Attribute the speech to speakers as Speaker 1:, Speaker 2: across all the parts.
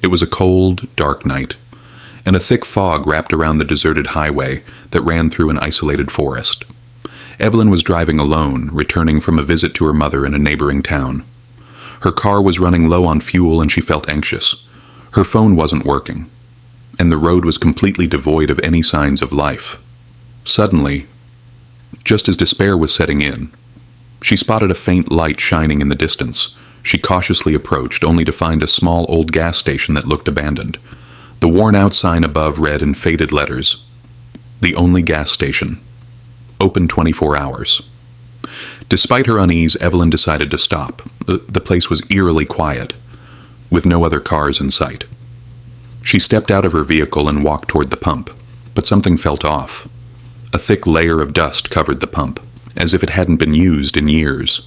Speaker 1: It was a cold, dark night, and a thick fog wrapped around the deserted highway that ran through an isolated forest. Evelyn was driving alone, returning from a visit to her mother in a neighboring town. Her car was running low on fuel and she felt anxious. Her phone wasn't working, and the road was completely devoid of any signs of life. Suddenly, just as despair was setting in, she spotted a faint light shining in the distance. She cautiously approached, only to find a small old gas station that looked abandoned. The worn-out sign above read in faded letters, "The only gas station. Open 24 hours." Despite her unease, Evelyn decided to stop. The place was eerily quiet, with no other cars in sight. She stepped out of her vehicle and walked toward the pump, but something felt off. A thick layer of dust covered the pump, as if it hadn't been used in years.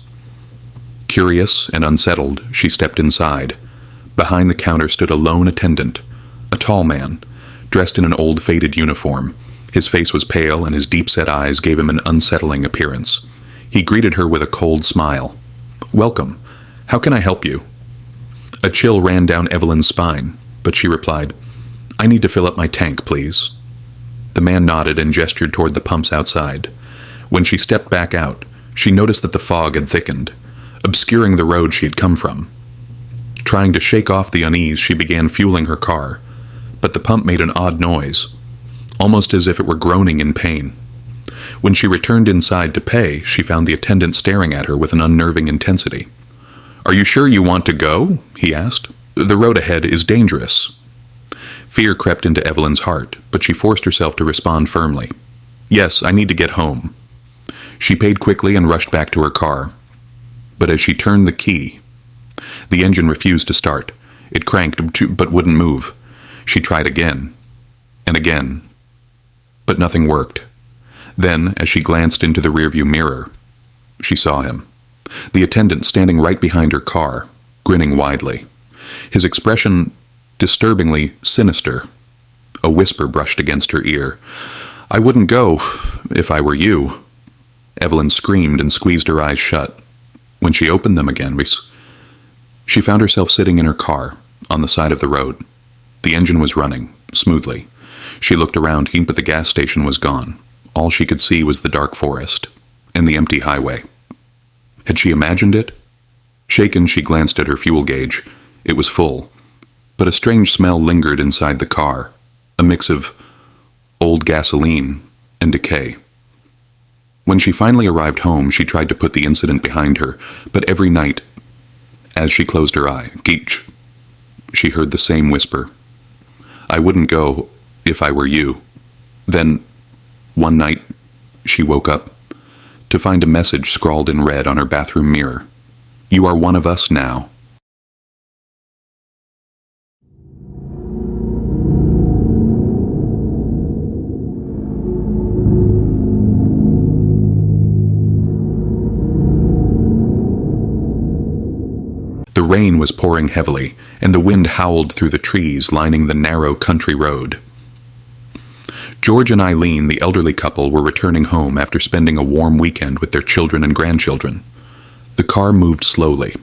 Speaker 1: Curious and unsettled, she stepped inside. Behind the counter stood a lone attendant, a tall man, dressed in an old faded uniform. His face was pale and his deep-set eyes gave him an unsettling appearance. He greeted her with a cold smile. "Welcome. How can I help you?" A chill ran down Evelyn's spine, but she replied, "I need to fill up my tank, please." The man nodded and gestured toward the pumps outside. When she stepped back out, she noticed that the fog had thickened, obscuring the road she had come from. Trying to shake off the unease, she began fueling her car, but the pump made an odd noise, almost as if it were groaning in pain. When she returned inside to pay, she found the attendant staring at her with an unnerving intensity. "Are you sure you want to go?" he asked. "The road ahead is dangerous." Fear crept into Evelyn's heart, but she forced herself to respond firmly. "Yes, I need to get home." She paid quickly and rushed back to her car. But as she turned the key, the engine refused to start. It cranked but wouldn't move. She tried again and again, but nothing worked. Then, as she glanced into the rearview mirror, she saw him, the attendant standing right behind her car, grinning widely. His expression disturbingly sinister. A whisper brushed against her ear. "I wouldn't go if I were you." Evelyn screamed and squeezed her eyes shut. When she opened them again, she found herself sitting in her car, on the side of the road. The engine was running, smoothly. She looked around, but the gas station was gone. All she could see was the dark forest, and the empty highway. Had she imagined it? Shaken, she glanced at her fuel gauge. It was full, but a strange smell lingered inside the car, a mix of old gasoline and decay. When she finally arrived home, she tried to put the incident behind her, but every night, as she closed her eye, Geach, she heard the same whisper. "I wouldn't go if I were you." Then, one night, she woke up to find a message scrawled in red on her bathroom mirror. "You are one of us now." The rain was pouring heavily, and the wind howled through the trees lining the narrow country road. George and Eileen, the elderly couple, were returning home after spending a warm weekend with their children and grandchildren. The car moved slowly.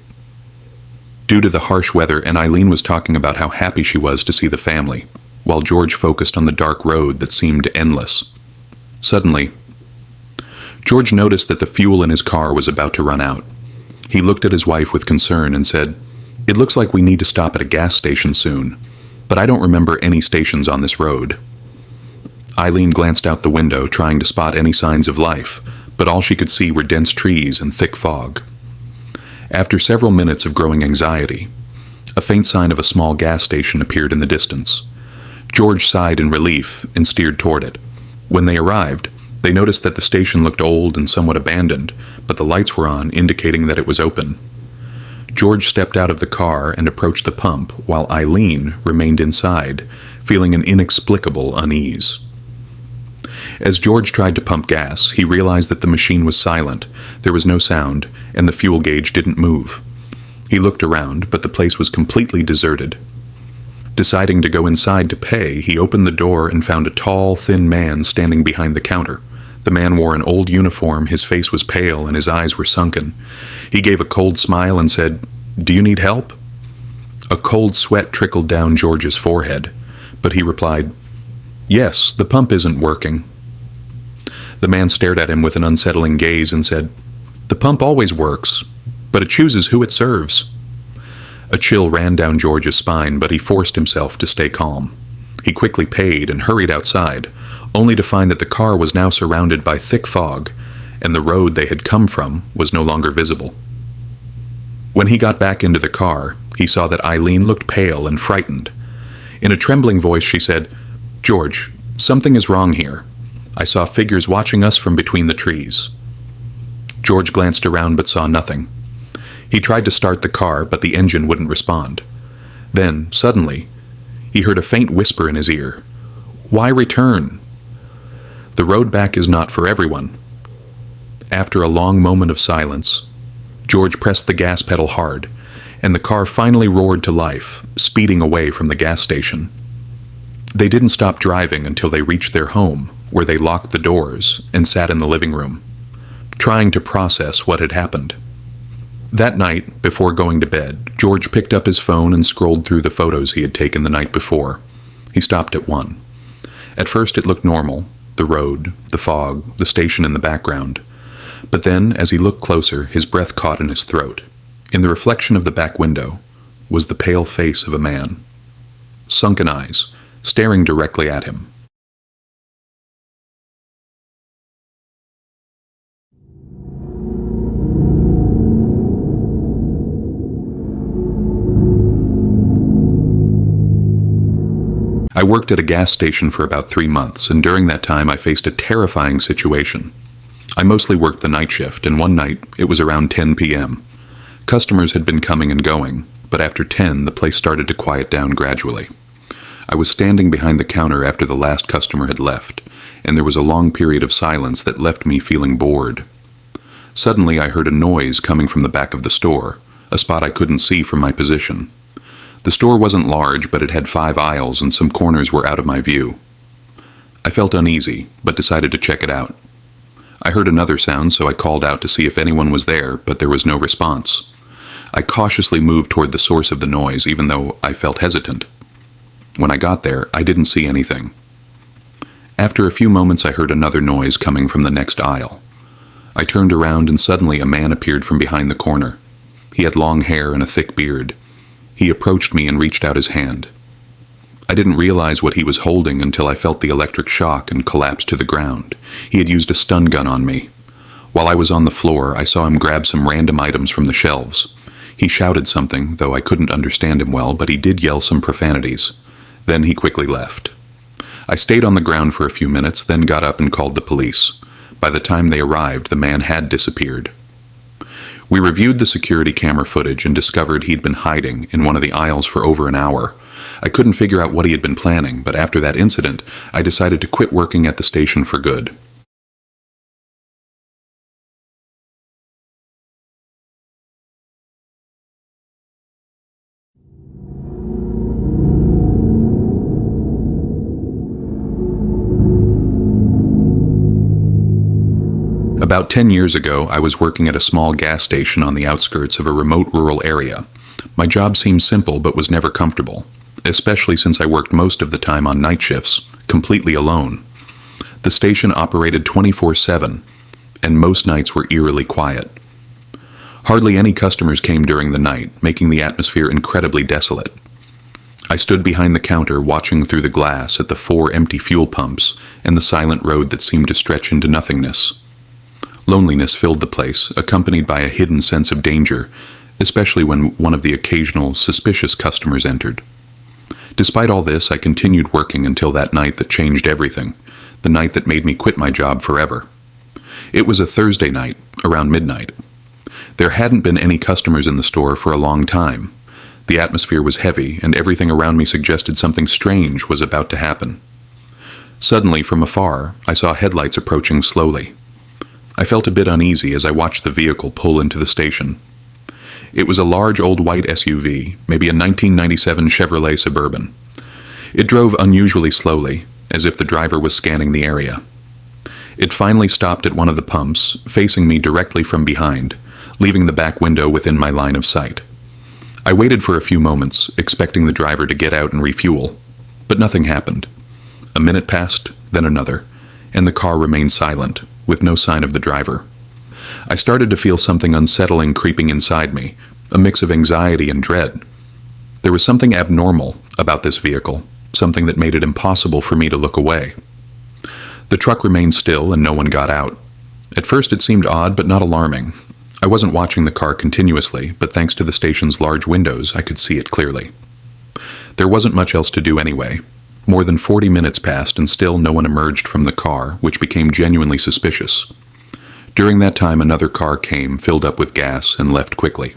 Speaker 1: Due to the harsh weather, and Eileen was talking about how happy she was to see the family, while George focused on the dark road that seemed endless. Suddenly, George noticed that the fuel in his car was about to run out. He looked at his wife with concern and said, "It looks like we need to stop at a gas station soon, but I don't remember any stations on this road." Eileen glanced out the window, trying to spot any signs of life, but all she could see were dense trees and thick fog. After several minutes of growing anxiety, a faint sign of a small gas station appeared in the distance. George sighed in relief and steered toward it. When they arrived, they noticed that the station looked old and somewhat abandoned, but the lights were on, indicating that it was open. George stepped out of the car and approached the pump, while Eileen remained inside, feeling an inexplicable unease. As George tried to pump gas, he realized that the machine was silent, there was no sound, and the fuel gauge didn't move. He looked around, but the place was completely deserted. Deciding to go inside to pay, he opened the door and found a tall, thin man standing behind the counter. The man wore an old uniform, his face was pale, and his eyes were sunken. He gave a cold smile and said, "Do you need help?" A cold sweat trickled down George's forehead, but he replied, "Yes, the pump isn't working." The man stared at him with an unsettling gaze and said, "The pump always works, but it chooses who it serves." A chill ran down George's spine, but he forced himself to stay calm. He quickly paid and hurried outside, only to find that the car was now surrounded by thick fog, and the road they had come from was no longer visible. When he got back into the car, he saw that Eileen looked pale and frightened. In a trembling voice, she said, "George, something is wrong here. I saw figures watching us from between the trees." George glanced around but saw nothing. He tried to start the car, but the engine wouldn't respond. Then, suddenly, he heard a faint whisper in his ear. "Why return? The road back is not for everyone." After a long moment of silence, George pressed the gas pedal hard, and the car finally roared to life, speeding away from the gas station. They didn't stop driving until they reached their home, where they locked the doors and sat in the living room, trying to process what had happened. That night, before going to bed, George picked up his phone and scrolled through the photos he had taken the night before. He stopped at one. At first it looked normal, the road, the fog, the station in the background. But then, as he looked closer, his breath caught in his throat. In the reflection of the back window was the pale face of a man. Sunken eyes, staring directly at him. I worked at a gas station for about 3 months, and during that time I faced a terrifying situation. I mostly worked the night shift, and one night, it was around 10 p.m. Customers had been coming and going, but after 10, the place started to quiet down gradually. I was standing behind the counter after the last customer had left, and there was a long period of silence that left me feeling bored. Suddenly, I heard a noise coming from the back of the store, a spot I couldn't see from my position. The store wasn't large, but it had 5 aisles and some corners were out of my view. I felt uneasy, but decided to check it out. I heard another sound, so I called out to see if anyone was there, but there was no response. I cautiously moved toward the source of the noise, even though I felt hesitant. When I got there, I didn't see anything. After a few moments, I heard another noise coming from the next aisle. I turned around and suddenly a man appeared from behind the corner. He had long hair and a thick beard. He approached me and reached out his hand. I didn't realize what he was holding until I felt the electric shock and collapsed to the ground. He had used a stun gun on me. While I was on the floor, I saw him grab some random items from the shelves. He shouted something, though I couldn't understand him well, but he did yell some profanities. Then he quickly left. I stayed on the ground for a few minutes, then got up and called the police. By the time they arrived, the man had disappeared. We reviewed the security camera footage and discovered he'd been hiding in one of the aisles for over an hour. I couldn't figure out what he had been planning, but after that incident, I decided to quit working at the station for good. About 10 years ago, I was working at a small gas station on the outskirts of a remote rural area. My job seemed simple but was never comfortable, especially since I worked most of the time on night shifts, completely alone. The station operated 24/7, and most nights were eerily quiet. Hardly any customers came during the night, making the atmosphere incredibly desolate. I stood behind the counter watching through the glass at the 4 empty fuel pumps and the silent road that seemed to stretch into nothingness. Loneliness filled the place, accompanied by a hidden sense of danger, especially when one of the occasional suspicious customers entered. Despite all this, I continued working until that night that changed everything, the night that made me quit my job forever. It was a Thursday night, around midnight. There hadn't been any customers in the store for a long time. The atmosphere was heavy, and everything around me suggested something strange was about to happen. Suddenly, from afar, I saw headlights approaching slowly. I felt a bit uneasy as I watched the vehicle pull into the station. It was a large old white SUV, maybe a 1997 Chevrolet Suburban. It drove unusually slowly, as if the driver was scanning the area. It finally stopped at one of the pumps, facing me directly from behind, leaving the back window within my line of sight. I waited for a few moments, expecting the driver to get out and refuel, but nothing happened. A minute passed, then another, and the car remained silent, with no sign of the driver. I started to feel something unsettling creeping inside me, a mix of anxiety and dread. There was something abnormal about this vehicle, something that made it impossible for me to look away. The truck remained still and no one got out. At first it seemed odd but not alarming. I wasn't watching the car continuously, but thanks to the station's large windows, I could see it clearly. There wasn't much else to do anyway. More than 40 minutes passed and still no one emerged from the car, which became genuinely suspicious. During that time, another car came, filled up with gas, and left quickly.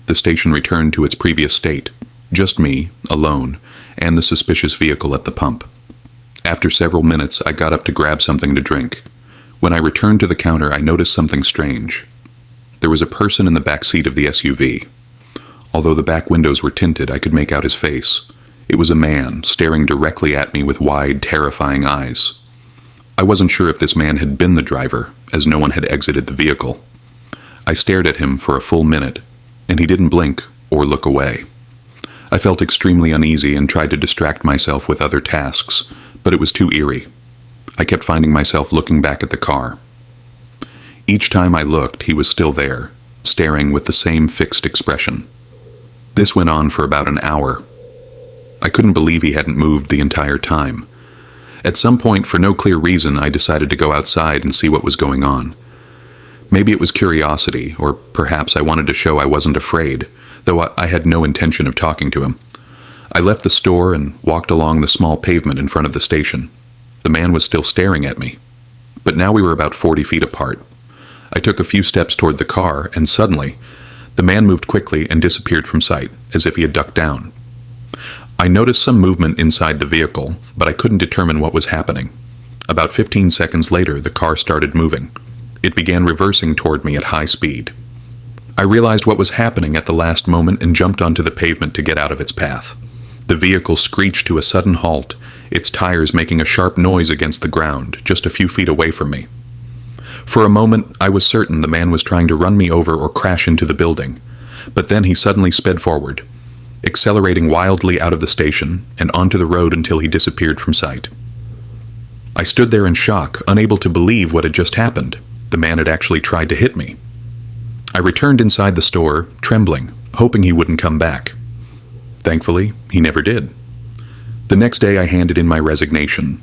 Speaker 1: The station returned to its previous state. Just me, alone, and the suspicious vehicle at the pump. After several minutes, I got up to grab something to drink. When I returned to the counter, I noticed something strange. There was a person in the back seat of the SUV. Although the back windows were tinted, I could make out his face. It was a man, staring directly at me with wide, terrifying eyes. I wasn't sure if this man had been the driver, as no one had exited the vehicle. I stared at him for a full minute, and he didn't blink or look away. I felt extremely uneasy and tried to distract myself with other tasks, but it was too eerie. I kept finding myself looking back at the car. Each time I looked, he was still there, staring with the same fixed expression. This went on for about an hour. I couldn't believe he hadn't moved the entire time. At some point, for no clear reason, I decided to go outside and see what was going on. Maybe it was curiosity, or perhaps I wanted to show I wasn't afraid, though I had no intention of talking to him. I left the store and walked along the small pavement in front of the station. The man was still staring at me. But now we were about 40 feet apart. I took a few steps toward the car, and suddenly, the man moved quickly and disappeared from sight, as if he had ducked down. I noticed some movement inside the vehicle, but I couldn't determine what was happening. About 15 seconds later, the car started moving. It began reversing toward me at high speed. I realized what was happening at the last moment and jumped onto the pavement to get out of its path. The vehicle screeched to a sudden halt, its tires making a sharp noise against the ground, just a few feet away from me. For a moment, I was certain the man was trying to run me over or crash into the building, but then he suddenly sped forward, accelerating wildly out of the station and onto the road until he disappeared from sight. I stood there in shock, unable to believe what had just happened. The man had actually tried to hit me. I returned inside the store, trembling, hoping he wouldn't come back. Thankfully, he never did. The next day I handed in my resignation.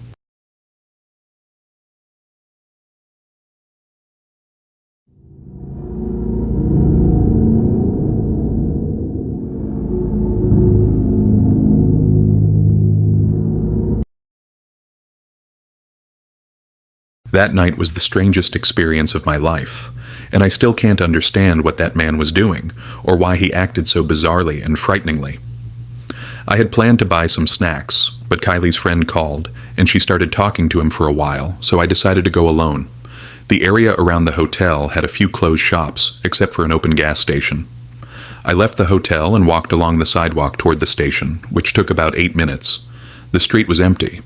Speaker 1: That night was the strangest experience of my life, and I still can't understand what that man was doing, or why he acted so bizarrely and frighteningly. I had planned to buy some snacks, but Kylie's friend called, and she started talking to him for a while, so I decided to go alone. The area around the hotel had a few closed shops, except for an open gas station. I left the hotel and walked along the sidewalk toward the station, which took about 8 minutes. The street was empty.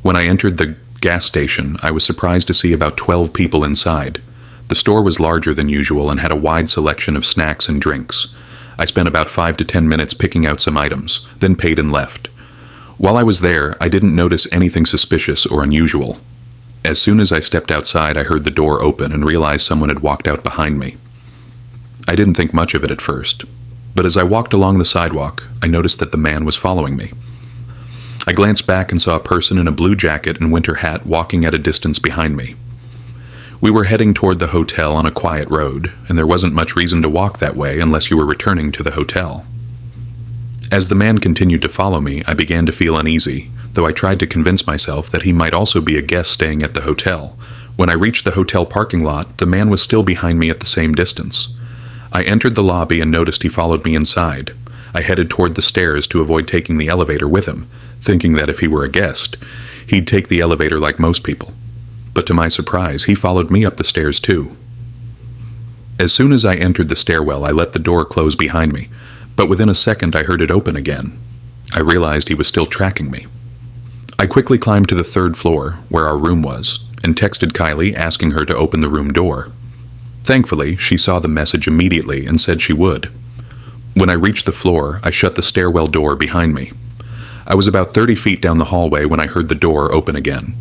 Speaker 1: When I entered the gas station, I was surprised to see about 12 people inside. The store was larger than usual and had a wide selection of snacks and drinks. I spent about 5 to 10 minutes picking out some items, then paid and left. While I was there, I didn't notice anything suspicious or unusual. As soon as I stepped outside, I heard the door open and realized someone had walked out behind me. I didn't think much of it at first, but as I walked along the sidewalk, I noticed that the man was following me. I glanced back and saw a person in a blue jacket and winter hat walking at a distance behind me. We were heading toward the hotel on a quiet road, and there wasn't much reason to walk that way unless you were returning to the hotel. As the man continued to follow me, I began to feel uneasy, though I tried to convince myself that he might also be a guest staying at the hotel. When I reached the hotel parking lot, the man was still behind me at the same distance. I entered the lobby and noticed he followed me inside. I headed toward the stairs to avoid taking the elevator with him, thinking that if he were a guest, he'd take the elevator like most people. But to my surprise, he followed me up the stairs too. As soon as I entered the stairwell, I let the door close behind me, but within a second I heard it open again. I realized he was still tracking me. I quickly climbed to the 3rd floor, where our room was, and texted Kylie asking her to open the room door. Thankfully, she saw the message immediately and said she would. When I reached the floor, I shut the stairwell door behind me. I was about 30 feet down the hallway when I heard the door open again.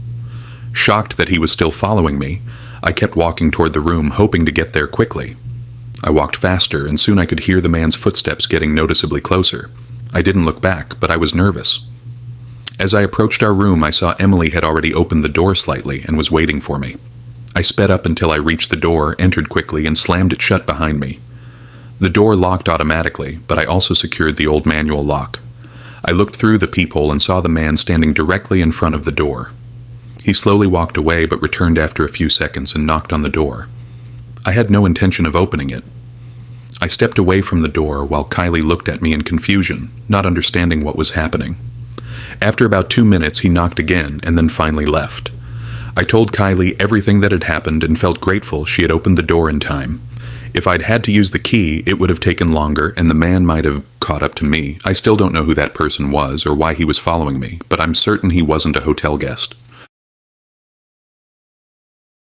Speaker 1: Shocked that he was still following me, I kept walking toward the room, hoping to get there quickly. I walked faster, and soon I could hear the man's footsteps getting noticeably closer. I didn't look back, but I was nervous. As I approached our room, I saw Emily had already opened the door slightly and was waiting for me. I sped up until I reached the door, entered quickly, and slammed it shut behind me. The door locked automatically, but I also secured the old manual lock. I looked through the peephole and saw the man standing directly in front of the door. He slowly walked away but returned after a few seconds and knocked on the door. I had no intention of opening it. I stepped away from the door while Kylie looked at me in confusion, not understanding what was happening. After about 2 minutes, he knocked again and then finally left. I told Kylie everything that had happened and felt grateful she had opened the door in time. If I'd had to use the key, it would have taken longer and the man might have caught up to me. I still don't know who that person was or why he was following me, but I'm certain he wasn't a hotel guest.